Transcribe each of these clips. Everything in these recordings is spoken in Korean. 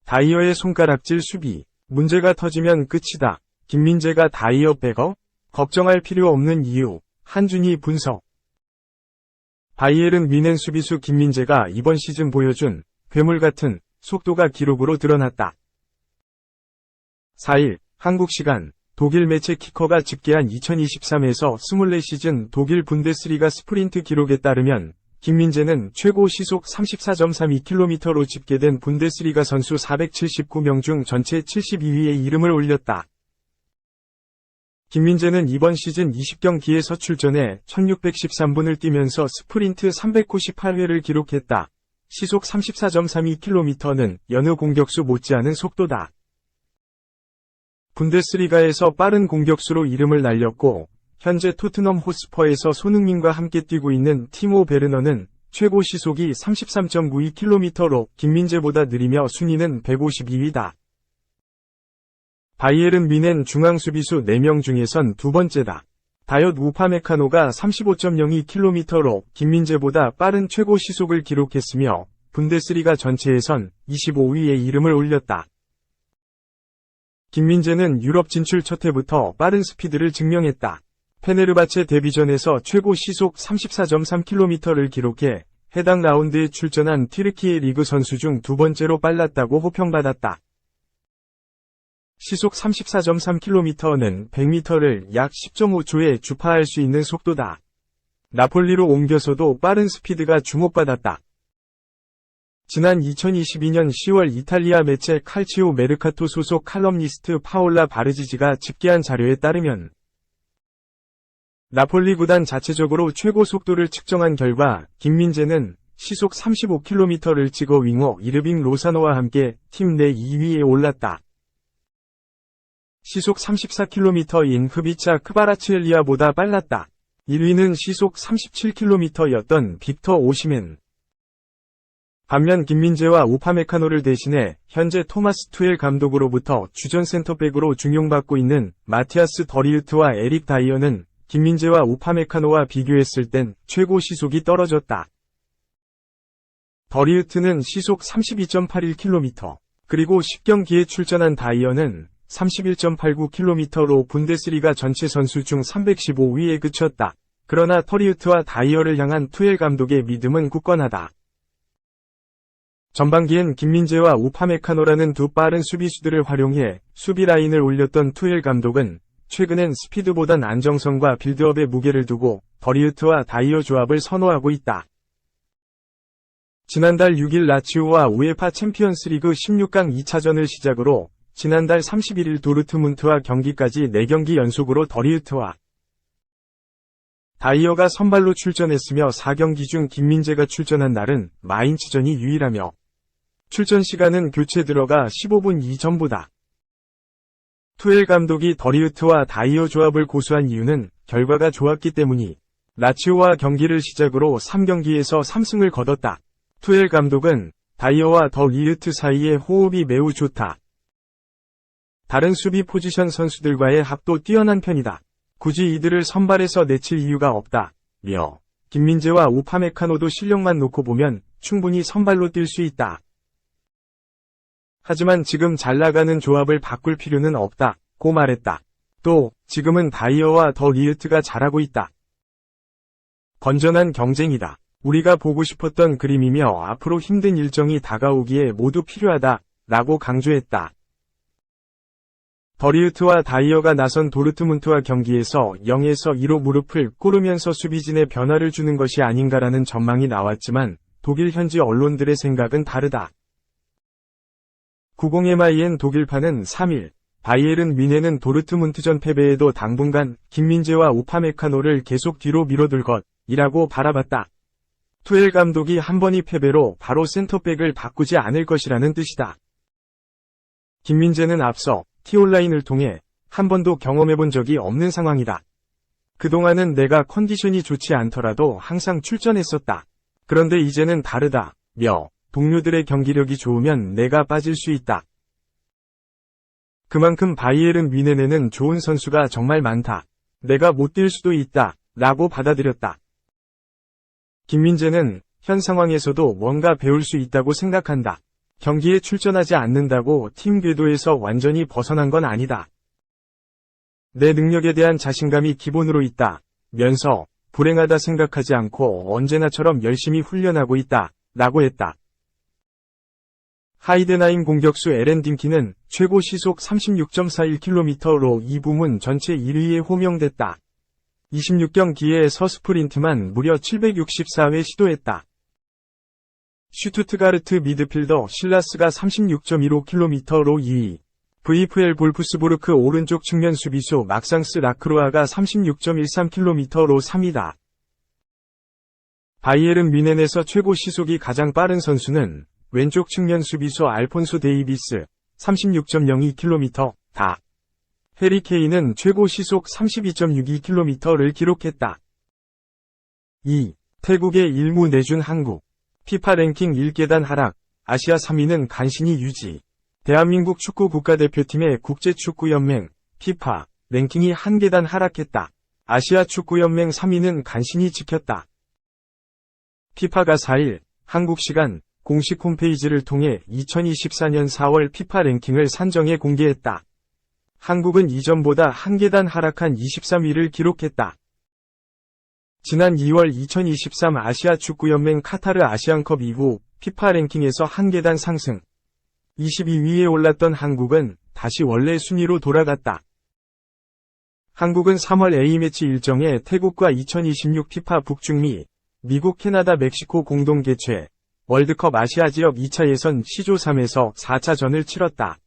다이어의 손가락질 수비. 문제가 터지면 끝이다. 김민재가 다이어 백업? 걱정할 필요 없는 이유. 한준희 분석. 바이에른 뮌헨 수비수 김민재가 이번 시즌 보여준 괴물 같은 속도가 기록으로 드러났다. 4일 한국 시간 독일 매체 키커가 집계한 2023에서 24시즌 독일 분데스리가 스프린트 기록에 따르면 김민재는 최고 시속 34.32km로 집계된 분데스리가 선수 479명 중 전체 72위에 이름을 올렸다. 김민재는 이번 시즌 20경기에서 출전해 1613분을 뛰면서 스프린트 398회를 기록했다. 시속 34.32km는 여느 공격수 못지않은 속도다. 분데스리가에서 빠른 공격수로 이름을 날렸고 현재 토트넘 호스퍼에서 손흥민과 함께 뛰고 있는 티모 베르너는 최고 시속이 33.92km로 김민재보다 느리며 순위는 152위다. 바이에른 뮌헨 중앙 수비수 4명 중에선 두 번째다. 다이엇 우파메카노가 35.02km로 김민재보다 빠른 최고 시속을 기록했으며 분데스리가 전체에선 25위에 이름을 올렸다. 김민재는 유럽 진출 첫 해부터 빠른 스피드를 증명했다. 페네르바체 데뷔전에서 최고 시속 34.3km를 기록해 해당 라운드에 출전한 튀르키예 리그 선수 중 두 번째로 빨랐다고 호평받았다. 시속 34.3km는 100m를 약 10.5초에 주파할 수 있는 속도다. 나폴리로 옮겨서도 빠른 스피드가 주목받았다. 지난 2022년 10월 이탈리아 매체 칼치오 메르카토 소속 칼럼니스트 파올라 바르지지가 집계한 자료에 따르면 나폴리 구단 자체적으로 최고 속도를 측정한 결과 김민재는 시속 35km를 찍어 윙어 이르빙 로사노와 함께 팀 내 2위에 올랐다. 시속 34km인 흡이차 크바라츠엘리아보다 빨랐다. 1위는 시속 37km였던 빅터 오시멘. 반면 김민재와 우파메카노를 대신해 현재 토마스 투엘 감독으로부터 주전 센터백으로 중용받고 있는 마티아스 더리우트와 에릭 다이어는 김민재와 우파메카노와 비교했을 땐 최고 시속이 떨어졌다. 더리우트는 시속 32.81km, 그리고 10경기에 출전한 다이어는 31.89km로 분데스리가 전체 선수 중 315위에 그쳤다. 그러나 더리우트와 다이어를 향한 투엘 감독의 믿음은 굳건하다. 전반기엔 김민재와 우파메카노라는 두 빠른 수비수들을 활용해 수비 라인을 올렸던 투엘 감독은 최근엔 스피드보단 안정성과 빌드업에 무게를 두고 더리우트와 다이어 조합을 선호하고 있다. 지난달 6일 라치오와 우에파 챔피언스리그 16강 2차전을 시작으로 지난달 31일 도르트문트와 경기까지 4경기 연속으로 더리우트와 다이어가 선발로 출전했으며 4경기 중 김민재가 출전한 날은 마인츠전이 유일하며 출전 시간은 교체 들어가 15분 이전보다. 투엘 감독이 더리우트와 다이어 조합을 고수한 이유는 결과가 좋았기 때문이 라치오와 경기를 시작으로 3경기에서 3승을 거뒀다. 투엘 감독은 다이어와 더리우트 사이의 호흡이 매우 좋다. 다른 수비 포지션 선수들과의 합도 뛰어난 편이다. 굳이 이들을 선발해서 내칠 이유가 없다. 며 김민재와 우파메카노도 실력만 놓고 보면 충분히 선발로 뛸 수 있다. 하지만 지금 잘 나가는 조합을 바꿀 필요는 없다. 고 말했다. 또 지금은 다이어와 더리우트가 잘하고 있다. 건전한 경쟁이다. 우리가 보고 싶었던 그림이며 앞으로 힘든 일정이 다가오기에 모두 필요하다. 라고 강조했다. 더리우트와 다이어가 나선 도르트문트와 경기에서 0에서 2로 무릎을 꿇으면서 수비진에 변화를 주는 것이 아닌가라는 전망이 나왔지만 독일 현지 언론들의 생각은 다르다. 90MIN 독일판은 3일 바이에른 뮌헨은 도르트문트전 패배에도 당분간 김민재와 우파메카노를 계속 뒤로 밀어둘 것이라고 바라봤다. 투엘 감독이 한 번의 패배로 바로 센터백을 바꾸지 않을 것이라는 뜻이다. 김민재는 앞서 T온라인을 통해 한 번도 경험해본 적이 없는 상황이다. 그동안은 내가 컨디션이 좋지 않더라도 항상 출전했었다. 그런데 이제는 다르다. 며 동료들의 경기력이 좋으면 내가 빠질 수 있다. 그만큼 바이에른 뮌헨에는 좋은 선수가 정말 많다. 내가 못 뛸 수도 있다. 라고 받아들였다. 김민재는 현 상황에서도 뭔가 배울 수 있다고 생각한다. 경기에 출전하지 않는다고 팀 궤도에서 완전히 벗어난 건 아니다. 내 능력에 대한 자신감이 기본으로 있다. 면서 불행하다 생각하지 않고 언제나처럼 열심히 훈련하고 있다. 라고 했다. 하이덴하임 공격수 에렌 딤키는 최고 시속 36.41km로 이 부문 전체 1위에 호명됐다. 26경기에서 스프린트만 무려 764회 시도했다. 슈투트가르트 미드필더 실라스가 36.15km로 2위. VfL 볼프스부르크 오른쪽 측면 수비수 막상스 라크로아가 36.13km로 3위다. 바이에른 뮌헨에서 최고 시속이 가장 빠른 선수는 왼쪽 측면 수비수 알폰소 데이비스 36.02km다. 해리 케인은 최고 시속 32.62km를 기록했다. 2. 태국의 일무 내준 한국. 피파 랭킹 1계단 하락, 아시아 3위는 간신히 유지. 대한민국 축구 국가대표팀의 국제축구연맹, 피파, 랭킹이 한 계단 하락했다. 아시아 축구연맹 3위는 간신히 지켰다. 피파가 4일, 한국 시간, 공식 홈페이지를 통해 2024년 4월 피파 랭킹을 산정해 공개했다. 한국은 이전보다 한 계단 하락한 23위를 기록했다. 지난 2월 2023 아시아 축구연맹 카타르 아시안컵 이후 피파 랭킹에서 한 계단 상승. 22위에 올랐던 한국은 다시 원래 순위로 돌아갔다. 한국은 3월 A매치 일정에 태국과 2026 피파 북중미, 미국, 캐나다, 멕시코 공동 개최, 월드컵 아시아 지역 2차 예선 C조 3에서 4차전을 치렀다.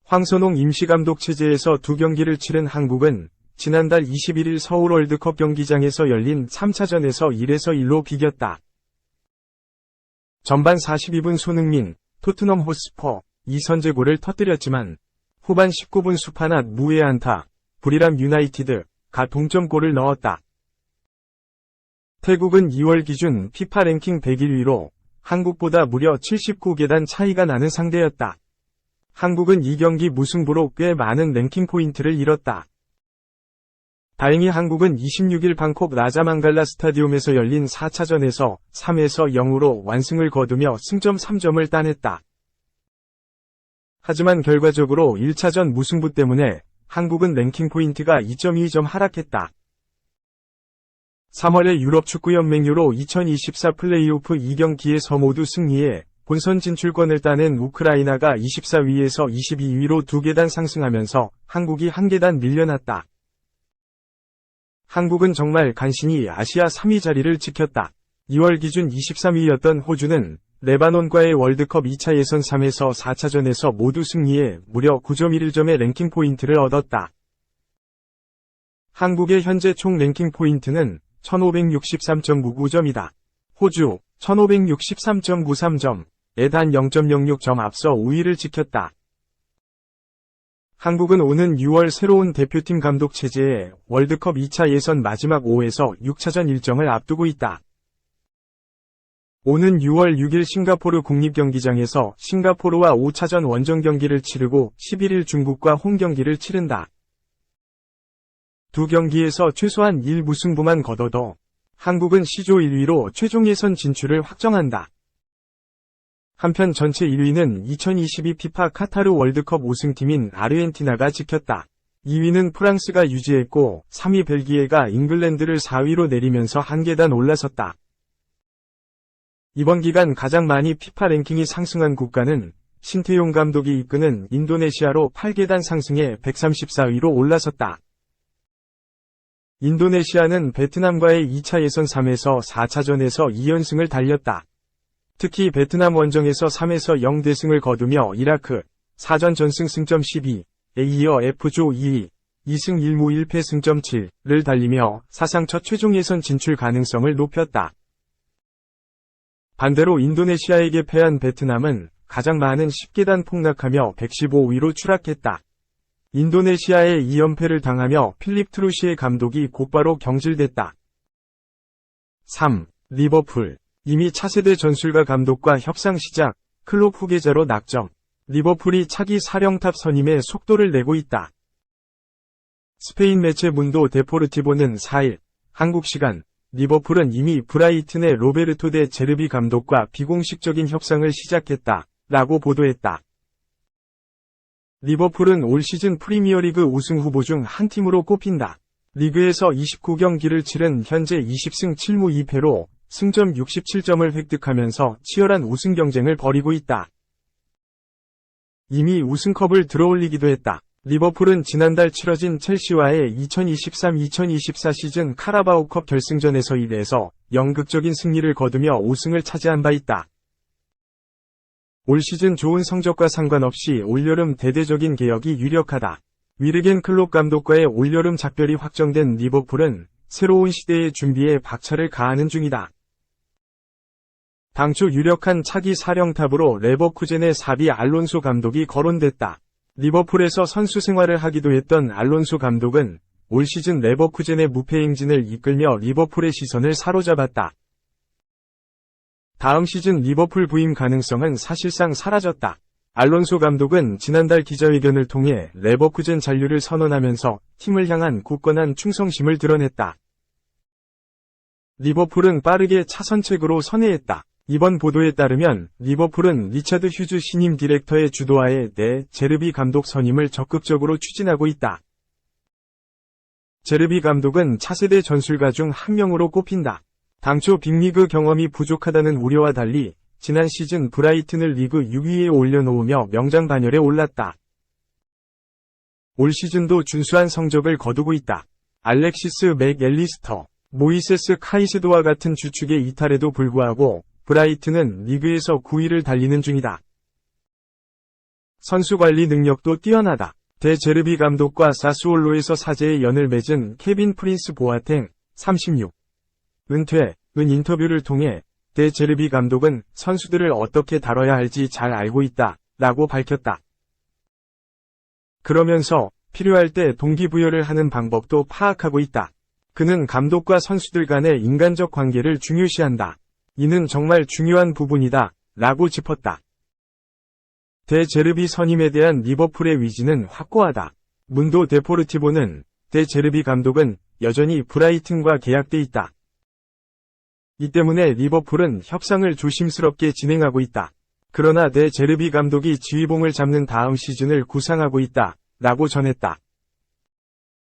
황선홍 임시감독 체제에서 두 경기를 치른 한국은 지난달 21일 서울 월드컵 경기장에서 열린 3차전에서 1에서 1로 비겼다. 전반 42분 손흥민, 토트넘 호스퍼, 이선제골을 터뜨렸지만 후반 19분 수파낫 무에 안타, 브리람 유나이티드가 동점골을 넣었다. 태국은 2월 기준 피파 랭킹 101위로 한국보다 무려 79계단 차이가 나는 상대였다. 한국은 이 경기 무승부로 꽤 많은 랭킹 포인트를 잃었다. 다행히 한국은 26일 방콕 라자망갈라 스타디움에서 열린 4차전에서 3에서 0으로 완승을 거두며 승점 3점을 따냈다. 하지만 결과적으로 1차전 무승부 때문에 한국은 랭킹 포인트가 2.2점 하락했다. 3월에 유럽축구연맹 유로 2024 플레이오프 2경기에서 모두 승리해 본선 진출권을 따낸 우크라이나가 24위에서 22위로 2계단 상승하면서 한국이 1계단 밀려났다. 한국은 정말 간신히 아시아 3위 자리를 지켰다. 2월 기준 23위였던 호주는 레바논과의 월드컵 2차 예선 3에서 4차전에서 모두 승리해 무려 9.11점의 랭킹 포인트를 얻었다. 한국의 현재 총 랭킹 포인트는 1563.99점이다. 호주 1563.93점에 단 0.06점 앞서 5위를 지켰다. 한국은 오는 6월 새로운 대표팀 감독 체제에 월드컵 2차 예선 마지막 5에서 6차전 일정을 앞두고 있다. 오는 6월 6일 싱가포르 국립경기장에서 싱가포르와 5차전 원정 경기를 치르고 11일 중국과 홈 경기를 치른다. 두 경기에서 최소한 1무승부만 거둬도 한국은 C조 1위로 최종 예선 진출을 확정한다. 한편 전체 1위는 2022 피파 카타르 월드컵 우승팀인 아르헨티나가 지켰다. 2위는 프랑스가 유지했고 3위 벨기에가 잉글랜드를 4위로 내리면서 한 계단 올라섰다. 이번 기간 가장 많이 피파 랭킹이 상승한 국가는 신태용 감독이 이끄는 인도네시아로 8계단 상승해 134위로 올라섰다. 인도네시아는 베트남과의 2차 예선 3에서 4차전에서 2연승을 달렸다. 특히 베트남 원정에서 3에서 0 대승을 거두며 이라크 4전 전승 승점 12에 이어 F조 2위, 2승 1무 1패 승점 7를 달리며 사상 첫 최종 예선 진출 가능성을 높였다. 반대로 인도네시아에게 패한 베트남은 가장 많은 10계단 폭락하며 115위로 추락했다. 인도네시아에 2연패를 당하며 필립 트루시의 감독이 곧바로 경질됐다. 3. 리버풀. 이미 차세대 전술가 감독과 협상 시작, 클롭 후계자로 낙점. 리버풀이 차기 사령탑 선임에 속도를 내고 있다. 스페인 매체 문도 데포르티보는 4일, 한국 시간, 리버풀은 이미 브라이튼의 로베르토 데 제르비 감독과 비공식적인 협상을 시작했다, 라고 보도했다. 리버풀은 올 시즌 프리미어리그 우승 후보 중 한 팀으로 꼽힌다. 리그에서 29경기를 치른 현재 20승 7무 2패로 승점 67점을 획득하면서 치열한 우승 경쟁을 벌이고 있다. 이미 우승컵을 들어올리기도 했다. 리버풀은 지난달 치러진 첼시와의 2023-2024 시즌 카라바오컵 결승전에서 1-0 극적인 승리를 거두며 우승을 차지한 바 있다. 올 시즌 좋은 성적과 상관없이 올여름 대대적인 개혁이 유력하다. 위르겐 클롭 감독과의 올여름 작별이 확정된 리버풀은 새로운 시대의 준비에 박차를 가하는 중이다. 당초 유력한 차기 사령탑으로 레버쿠젠의 사비 알론소 감독이 거론됐다. 리버풀에서 선수 생활을 하기도 했던 알론소 감독은 올 시즌 레버쿠젠의 무패 행진을 이끌며 리버풀의 시선을 사로잡았다. 다음 시즌 리버풀 부임 가능성은 사실상 사라졌다. 알론소 감독은 지난달 기자회견을 통해 레버쿠젠 잔류를 선언하면서 팀을 향한 굳건한 충성심을 드러냈다. 리버풀은 빠르게 차선책으로 선회했다. 이번 보도에 따르면 리버풀은 리차드 휴즈 신임 디렉터의 주도하에 데 제르비 감독 선임을 적극적으로 추진하고 있다. 제르비 감독은 차세대 전술가 중 한 명으로 꼽힌다. 당초 빅리그 경험이 부족하다는 우려와 달리 지난 시즌 브라이튼을 리그 6위에 올려놓으며 명장 반열에 올랐다. 올 시즌도 준수한 성적을 거두고 있다. 알렉시스 맥앨리스터, 모이세스 카이세도와 같은 주축의 이탈에도 불구하고 브라이튼은 리그에서 9위를 달리는 중이다. 선수 관리 능력도 뛰어나다. 데 제르비 감독과 사스올로에서 사제의 연을 맺은 케빈 프린스 보아탱, 36. 은퇴, 인터뷰를 통해 데 제르비 감독은 선수들을 어떻게 다뤄야 할지 잘 알고 있다, 라고 밝혔다. 그러면서 필요할 때 동기부여를 하는 방법도 파악하고 있다. 그는 감독과 선수들 간의 인간적 관계를 중요시한다. 이는 정말 중요한 부분이다, 라고 짚었다. 데 제르비 선임에 대한 리버풀의 위지는 확고하다. 문도 데포르티보는 데 제르비 감독은 여전히 브라이튼과 계약돼 있다. 이 때문에 리버풀은 협상을 조심스럽게 진행하고 있다. 그러나 데 제르비 감독이 지휘봉을 잡는 다음 시즌을 구상하고 있다, 라고 전했다.